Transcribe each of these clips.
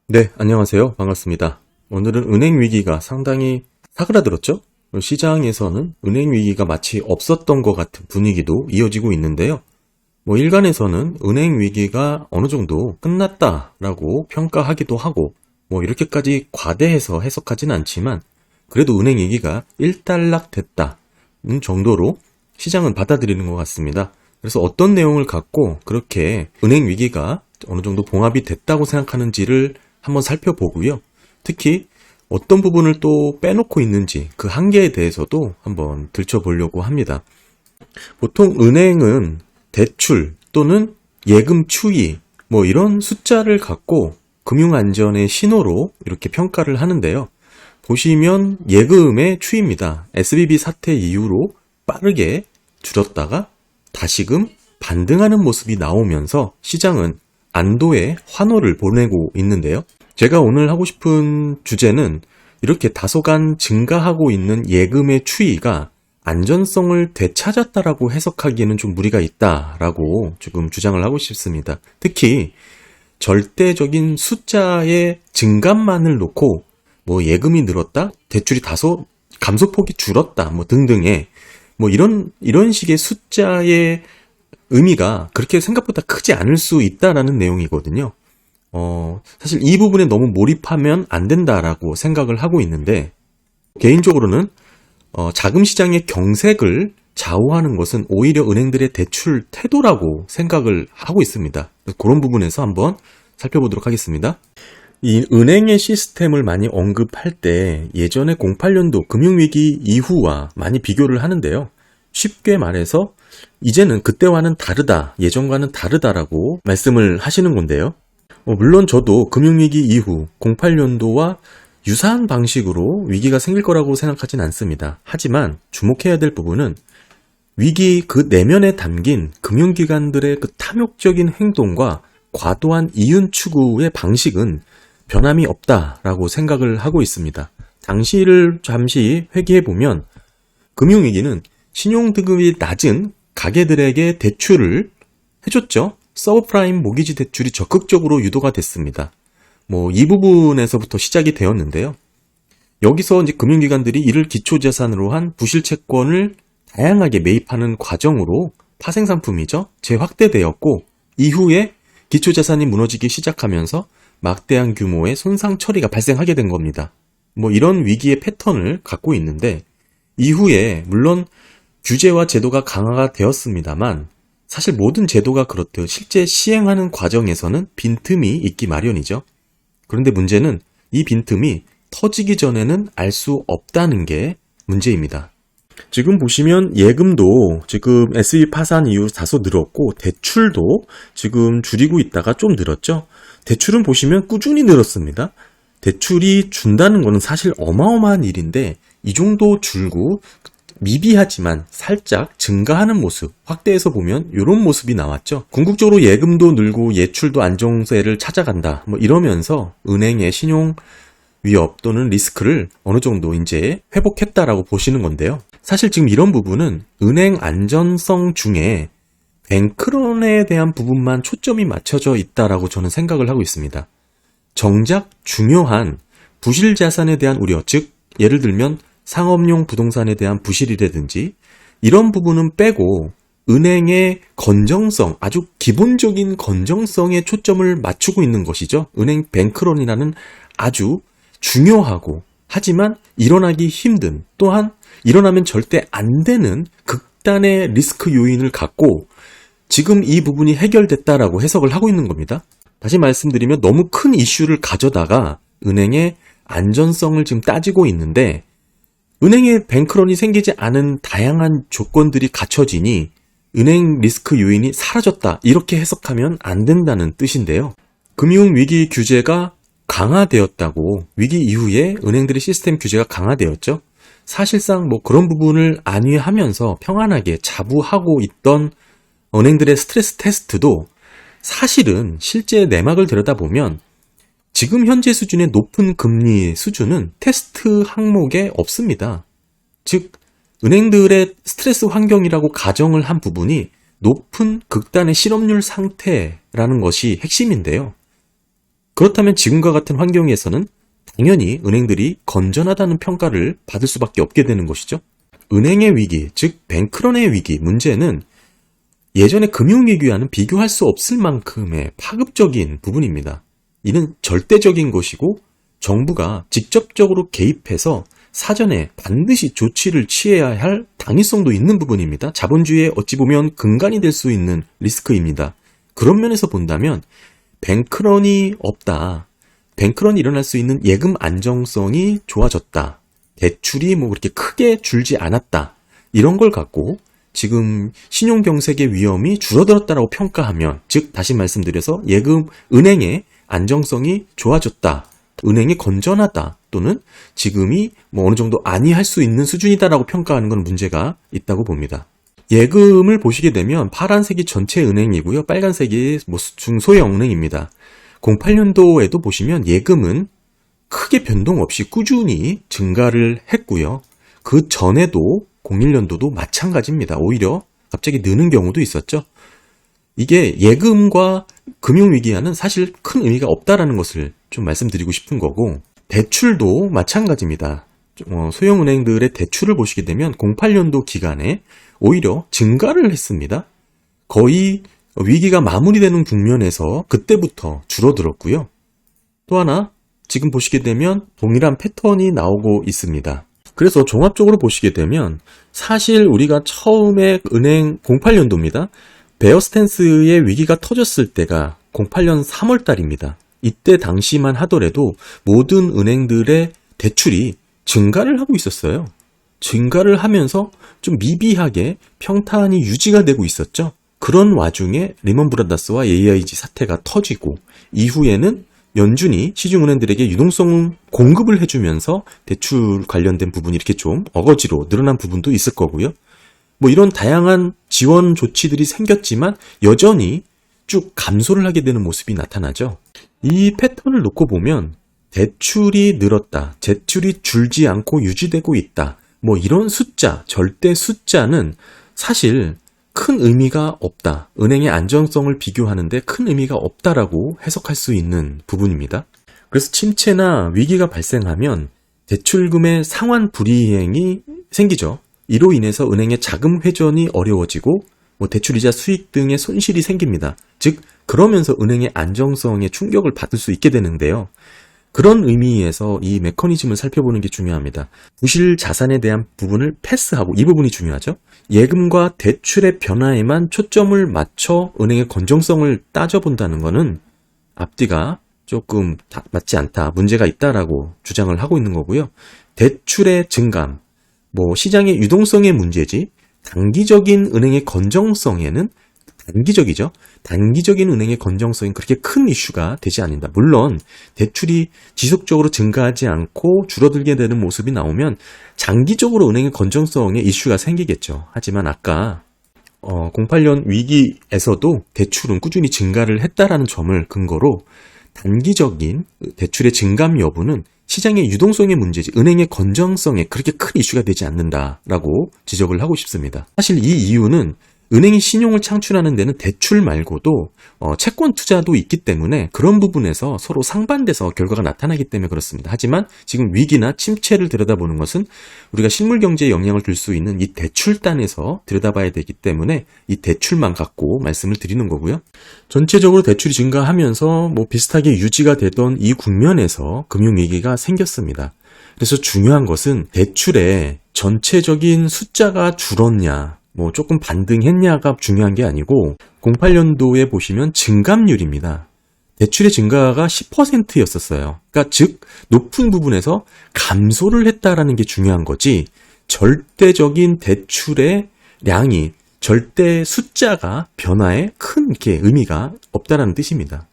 네, 안녕하세요. 반갑습니다. 오늘은 은행 위기가 상당히 사그라들었죠? 시장에서는 은행 위기가 마치 없었던 것 같은 분위기도 이어지고 있는데요. 일간에서는 은행 위기가 어느 정도 끝났다라고 평가하기도 하고, 이렇게까지 과대해서 해석하진 않지만, 그래도 은행 위기가 일단락 됐다는 정도로 시장은 받아들이는 것 같습니다. 그래서 어떤 내용을 갖고 그렇게 은행 위기가 어느 정도 봉합이 됐다고 생각하는지를 한번 살펴보고요. 특히 어떤 부분을 또 빼놓고 있는지 그 한계에 대해서도 한번 들춰보려고 합니다. 보통 은행은 대출 또는 예금 추이 이런 숫자를 갖고 금융안전의 신호로 이렇게 평가를 하는데요. 보시면 예금의 추이입니다. SVB 사태 이후로 빠르게 줄었다가 다시금 반등하는 모습이 나오면서 시장은 안도의 환호를 보내고 있는데요. 제가 오늘 하고 싶은 주제는 이렇게 다소간 증가하고 있는 예금의 추이가 안전성을 되찾았다라고 해석하기에는 좀 무리가 있다라고 지금 주장을 하고 싶습니다. 특히 절대적인 숫자의 증감만을 놓고 예금이 늘었다, 대출이 다소 감소폭이 줄었다, 등등의 이런 식의 숫자의 의미가 그렇게 생각보다 크지 않을 수 있다라는 내용이거든요. 사실 이 부분에 너무 몰입하면 안 된다라고 생각을 하고 있는데, 개인적으로는 자금 시장의 경색을 좌우하는 것은 오히려 은행들의 대출 태도라고 생각을 하고 있습니다. 그런 부분에서 한번 살펴보도록 하겠습니다. 이 은행의 시스템을 많이 언급할 때 예전에 08년도 금융위기 이후와 많이 비교를 하는데요. 쉽게 말해서 이제는 그때와는 다르다, 예전과는 다르다라고 말씀을 하시는 건데요. 물론 저도 금융위기 이후 08년도와 유사한 방식으로 위기가 생길 거라고 생각하진 않습니다. 하지만 주목해야 될 부분은 위기 그 내면에 담긴 금융기관들의 그 탐욕적인 행동과 과도한 이윤 추구의 방식은 변함이 없다라고 생각을 하고 있습니다. 당시를 잠시 회귀해보면 금융위기는 신용등급이 낮은 가게들에게 대출을 해줬죠. 서브프라임 모기지 대출이 적극적으로 유도가 됐습니다. 이 부분에서부터 시작이 되었는데요. 여기서 이제 금융기관들이 이를 기초자산으로 한 부실채권을 다양하게 매입하는 과정으로 파생상품이죠. 재확대되었고, 이후에 기초자산이 무너지기 시작하면서 막대한 규모의 손상 처리가 발생하게 된 겁니다. 이런 위기의 패턴을 갖고 있는데, 이후에 물론 규제와 제도가 강화가 되었습니다만, 사실 모든 제도가 그렇듯 실제 시행하는 과정에서는 빈틈이 있기 마련이죠. 그런데 문제는 이 빈틈이 터지기 전에는 알 수 없다는 게 문제입니다. 지금 보시면 예금도 지금 SB 파산 이후 다소 늘었고, 대출도 지금 줄이고 있다가 좀 늘었죠. 대출은 보시면 꾸준히 늘었습니다. 대출이 준다는 것은 사실 어마어마한 일인데, 이 정도 줄고 미비하지만 살짝 증가하는 모습, 확대해서 보면 이런 모습이 나왔죠. 궁극적으로 예금도 늘고 예출도 안정세를 찾아간다. 이러면서 은행의 신용 위협 또는 리스크를 어느 정도 이제 회복했다라고 보시는 건데요. 사실 지금 이런 부분은 은행 안전성 중에 뱅크런에 대한 부분만 초점이 맞춰져 있다라고 저는 생각을 하고 있습니다. 정작 중요한 부실 자산에 대한 우려, 즉 예를 들면 상업용 부동산에 대한 부실이라든지 이런 부분은 빼고 은행의 건정성, 아주 기본적인 건정성에 초점을 맞추고 있는 것이죠. 은행 뱅크런이라는 아주 중요하고 하지만 일어나기 힘든, 또한 일어나면 절대 안 되는 극단의 리스크 요인을 갖고 지금 이 부분이 해결됐다라고 해석을 하고 있는 겁니다. 다시 말씀드리면 너무 큰 이슈를 가져다가 은행의 안전성을 지금 따지고 있는데, 은행에 뱅크런이 생기지 않은 다양한 조건들이 갖춰지니 은행 리스크 요인이 사라졌다, 이렇게 해석하면 안 된다는 뜻인데요. 금융위기 규제가 강화되었다고, 위기 이후에 은행들의 시스템 규제가 강화되었죠. 사실상 그런 부분을 안위하면서 평안하게 자부하고 있던 은행들의 스트레스 테스트도 사실은 실제 내막을 들여다보면 지금 현재 수준의 높은 금리 수준은 테스트 항목에 없습니다. 즉, 은행들의 스트레스 환경이라고 가정을 한 부분이 높은 극단의 실업률 상태라는 것이 핵심인데요. 그렇다면 지금과 같은 환경에서는 당연히 은행들이 건전하다는 평가를 받을 수밖에 없게 되는 것이죠. 은행의 위기, 즉 뱅크런의 위기 문제는 예전의 금융위기와는 비교할 수 없을 만큼의 파급적인 부분입니다. 이는 절대적인 것이고 정부가 직접적으로 개입해서 사전에 반드시 조치를 취해야 할 당위성도 있는 부분입니다. 자본주의에 어찌 보면 근간이 될 수 있는 리스크입니다. 그런 면에서 본다면 뱅크런이 없다. 뱅크런이 일어날 수 있는 예금 안정성이 좋아졌다. 대출이 뭐 그렇게 크게 줄지 않았다. 이런 걸 갖고 지금 신용경색의 위험이 줄어들었다라고 평가하면, 즉 다시 말씀드려서 은행의 안정성이 좋아졌다. 은행이 건전하다. 또는 지금이 뭐 어느 정도 안이할 수 있는 수준이다라고 평가하는 건 문제가 있다고 봅니다. 예금을 보시게 되면 파란색이 전체 은행이고요. 빨간색이 뭐 중소형 은행입니다. 08년도에도 보시면 예금은 크게 변동 없이 꾸준히 증가를 했고요. 그 전에도 01년도도 마찬가지입니다. 오히려 갑자기 느는 경우도 있었죠. 이게 예금과 금융위기와는 사실 큰 의미가 없다라는 것을 좀 말씀드리고 싶은 거고, 대출도 마찬가지입니다. 소형은행들의 대출을 보시게 되면 08년도 기간에 오히려 증가를 했습니다. 거의 위기가 마무리되는 국면에서 그때부터 줄어들었고요. 또 하나 지금 보시게 되면 동일한 패턴이 나오고 있습니다. 그래서 종합적으로 보시게 되면 사실 우리가 처음에 은행 08년도입니다. 베어 스탠스의 위기가 터졌을 때가 08년 3월 달입니다. 이때 당시만 하더라도 모든 은행들의 대출이 증가를 하고 있었어요. 증가를 하면서 좀 미비하게 평탄이 유지가 되고 있었죠. 그런 와중에 리먼 브라더스와 AIG 사태가 터지고 이후에는 연준이 시중은행들에게 유동성 공급을 해주면서 대출 관련된 부분이 이렇게 좀 어거지로 늘어난 부분도 있을 거고요. 뭐 이런 다양한 지원 조치들이 생겼지만 여전히 쭉 감소를 하게 되는 모습이 나타나죠. 이 패턴을 놓고 보면 대출이 늘었다, 대출이 줄지 않고 유지되고 있다, 뭐 이런 숫자, 절대 숫자는 사실 큰 의미가 없다. 은행의 안정성을 비교하는데 큰 의미가 없다라고 해석할 수 있는 부분입니다. 그래서 침체나 위기가 발생하면 대출금의 상환 불이행이 생기죠. 이로 인해서 은행의 자금 회전이 어려워지고 뭐 대출이자 수익 등의 손실이 생깁니다. 즉 그러면서 은행의 안정성에 충격을 받을 수 있게 되는데요. 그런 의미에서 이 메커니즘을 살펴보는 게 중요합니다. 부실 자산에 대한 부분을 패스하고, 이 부분이 중요하죠. 예금과 대출의 변화에만 초점을 맞춰 은행의 건전성을 따져본다는 것은 앞뒤가 조금 맞지 않다, 문제가 있다라고 주장을 하고 있는 거고요. 대출의 증감, 뭐 시장의 유동성의 문제지 단기적인 은행의 건전성에는 단기적이죠. 단기적인 은행의 건전성이 그렇게 큰 이슈가 되지 않는다. 물론 대출이 지속적으로 증가하지 않고 줄어들게 되는 모습이 나오면 장기적으로 은행의 건전성에 이슈가 생기겠죠. 하지만 아까 08년 위기에서도 대출은 꾸준히 증가를 했다라는 점을 근거로 단기적인 대출의 증감 여부는 시장의 유동성의 문제지 은행의 건전성에 그렇게 큰 이슈가 되지 않는다라고 지적을 하고 싶습니다. 사실 이 이유는 은행이 신용을 창출하는 데는 대출 말고도 채권 투자도 있기 때문에 그런 부분에서 서로 상반돼서 결과가 나타나기 때문에 그렇습니다. 하지만 지금 위기나 침체를 들여다보는 것은 우리가 실물 경제에 영향을 줄 수 있는 이 대출단에서 들여다봐야 되기 때문에 이 대출만 갖고 말씀을 드리는 거고요. 전체적으로 대출이 증가하면서 뭐 비슷하게 유지가 되던 이 국면에서 금융위기가 생겼습니다. 그래서 중요한 것은 대출의 전체적인 숫자가 줄었냐, 뭐 조금 반등했냐가 중요한 게 아니고 08년도에 보시면 증감률입니다. 대출의 증가가 10%였었어요. 그러니까 즉 높은 부분에서 감소를 했다라는 게 중요한 거지 절대적인 대출의 량이 절대 숫자가 변화에 큰 이렇게 의미가 없다라는 뜻입니다.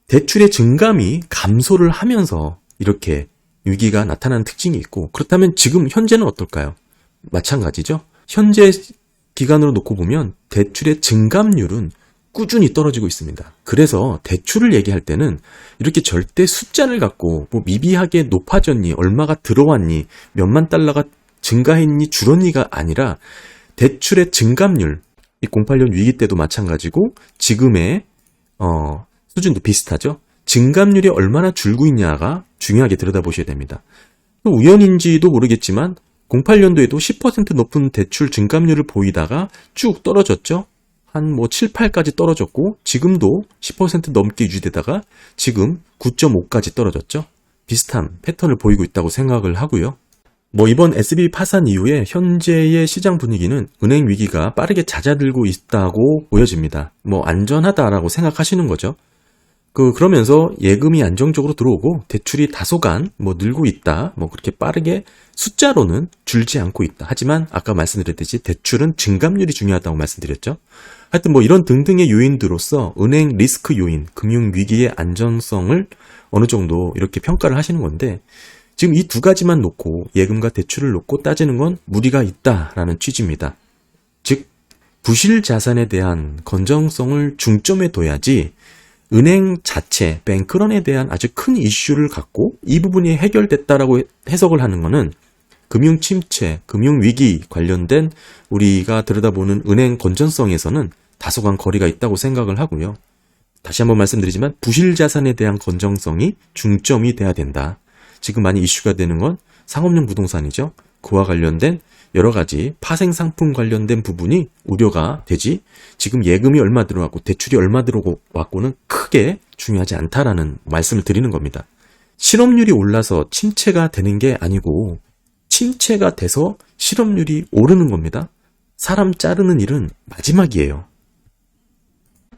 대출의 증감이 감소를 하면서 이렇게 위기가 나타나는 특징이 있고, 그렇다면 지금 현재는 어떨까요? 마찬가지죠. 현재 기간으로 놓고 보면 대출의 증감률은 꾸준히 떨어지고 있습니다. 그래서 대출을 얘기할 때는 이렇게 절대 숫자를 갖고 뭐 미비하게 높아졌니, 얼마가 들어왔니, 몇만 달러가 증가했니, 줄었니가 아니라 대출의 증감률, 이 08년 위기 때도 마찬가지고 지금의 수준도 비슷하죠. 증감률이 얼마나 줄고 있냐가 중요하게 들여다보셔야 됩니다. 우연인지도 모르겠지만 08년도에도 10% 높은 대출 증감률을 보이다가 쭉 떨어졌죠. 한 7, 8까지 떨어졌고 지금도 10% 넘게 유지되다가 지금 9.5까지 떨어졌죠. 비슷한 패턴을 보이고 있다고 생각을 하고요. 이번 SB 파산 이후에 현재의 시장 분위기는 은행 위기가 빠르게 잦아들고 있다고 보여집니다. 안전하다라고 생각하시는 거죠. 그러면서 예금이 안정적으로 들어오고 대출이 다소간 늘고 있다. 그렇게 빠르게 숫자로는 줄지 않고 있다. 하지만 아까 말씀드렸듯이 대출은 증감률이 중요하다고 말씀드렸죠. 하여튼 이런 등등의 요인들로서 은행 리스크 요인, 금융 위기의 안전성을 어느 정도 이렇게 평가를 하시는 건데 지금 이 두 가지만 놓고 예금과 대출을 놓고 따지는 건 무리가 있다라는 취지입니다. 즉 부실 자산에 대한 건전성을 중점에 둬야지 은행 자체, 뱅크런에 대한 아주 큰 이슈를 갖고 이 부분이 해결됐다라고 해석을 하는 것은 금융 침체, 금융 위기 관련된 우리가 들여다보는 은행 건전성에서는 다소간 거리가 있다고 생각을 하고요. 다시 한번 말씀드리지만 부실 자산에 대한 건전성이 중점이 돼야 된다. 지금 많이 이슈가 되는 건 상업용 부동산이죠. 그와 관련된 여러 가지 파생 상품 관련된 부분이 우려가 되지 지금 예금이 얼마 들어왔고 대출이 얼마 들어왔고는 크게 중요하지 않다라는 말씀을 드리는 겁니다. 실업률이 올라서 침체가 되는 게 아니고 침체가 돼서 실업률이 오르는 겁니다. 사람 자르는 일은 마지막이에요.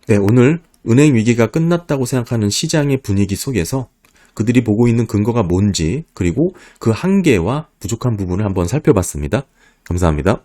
네, 오늘 은행 위기가 끝났다고 생각하는 시장의 분위기 속에서 그들이 보고 있는 근거가 뭔지 그리고 그 한계와 부족한 부분을 한번 살펴봤습니다. 감사합니다.